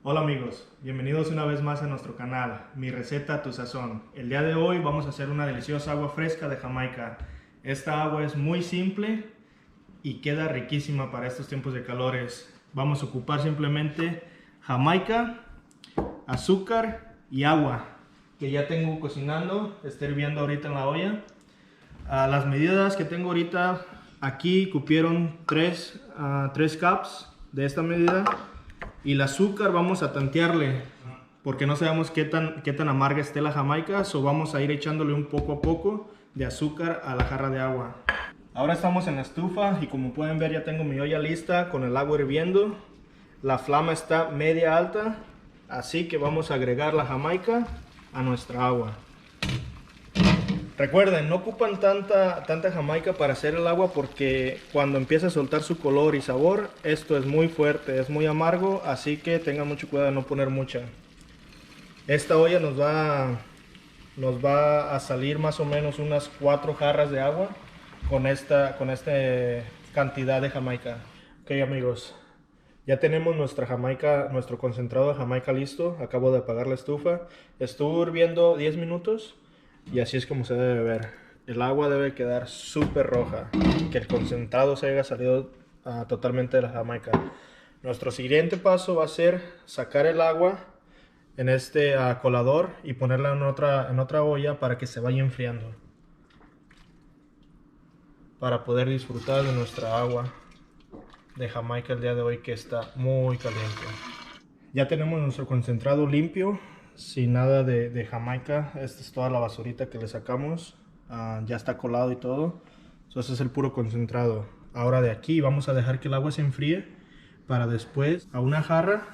Hola amigos, bienvenidos una vez más a nuestro canal, Mi Receta a Tu Sazón. El día de hoy vamos a hacer una deliciosa agua fresca de Jamaica. Esta agua es muy simple y queda riquísima para estos tiempos de calores. Vamos a ocupar simplemente Jamaica, azúcar y agua, que ya tengo cocinando, está hirviendo ahorita en la olla. Las medidas que tengo ahorita, aquí cupieron 3 cups de esta medida. Y el azúcar vamos a tantearle, porque no sabemos qué tan amarga esté la Jamaica, so vamos a ir echándole un poco a poco de azúcar a la jarra de agua. Ahora estamos en la estufa y como pueden ver ya tengo mi olla lista con el agua hirviendo. La flama está media alta, así que vamos a agregar la Jamaica a nuestra agua. Recuerden, no ocupan tanta Jamaica para hacer el agua porque cuando empieza a soltar su color y sabor, esto es muy fuerte, es muy amargo, así que tengan mucho cuidado de no poner mucha. Esta olla nos va a salir más o menos unas 4 jarras de agua con esta cantidad de Jamaica. Ok amigos, ya tenemos nuestra Jamaica, nuestro concentrado de Jamaica listo. Acabo de apagar la estufa, estuvo hirviendo 10 minutos. Y así es como se debe ver. El agua debe quedar súper roja, que el concentrado se haya salido totalmente de la Jamaica. Nuestro siguiente paso va a ser sacar el agua en este colador y ponerla en otra olla para que se vaya enfriando, para poder disfrutar de nuestra agua de Jamaica el día de hoy, que está muy caliente. Ya tenemos nuestro concentrado limpio, sin nada de Jamaica. Esta es toda la basurita que le sacamos. Ya está colado y todo. Este es el puro concentrado. Ahora de aquí vamos a dejar que el agua se enfríe para después a una jarra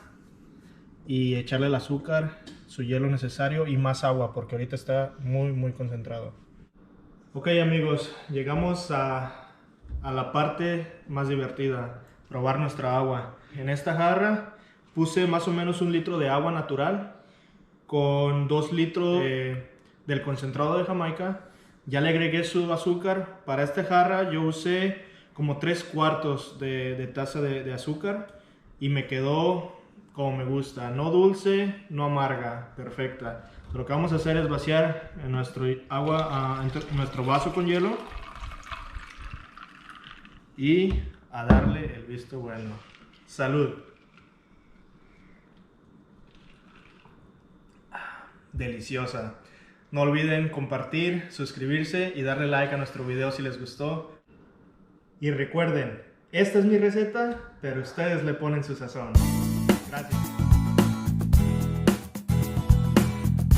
y echarle el azúcar, su hielo necesario y más agua, porque ahorita está muy concentrado. Ok amigos, llegamos a la parte más divertida, probar nuestra agua. En esta jarra puse más o menos 1 litro de agua natural con 2 litros del concentrado de Jamaica. Ya le agregué su azúcar. Para esta jarra yo usé como 3/4 de taza de azúcar y me quedó como me gusta, no dulce, no amarga, perfecta. Lo que vamos a hacer es vaciar en nuestro agua, en nuestro vaso con hielo y a darle el visto bueno. ¡Salud! Deliciosa. No olviden compartir, suscribirse y darle like a nuestro video si les gustó. Y recuerden, esta es mi receta, pero ustedes le ponen su sazón. Gracias.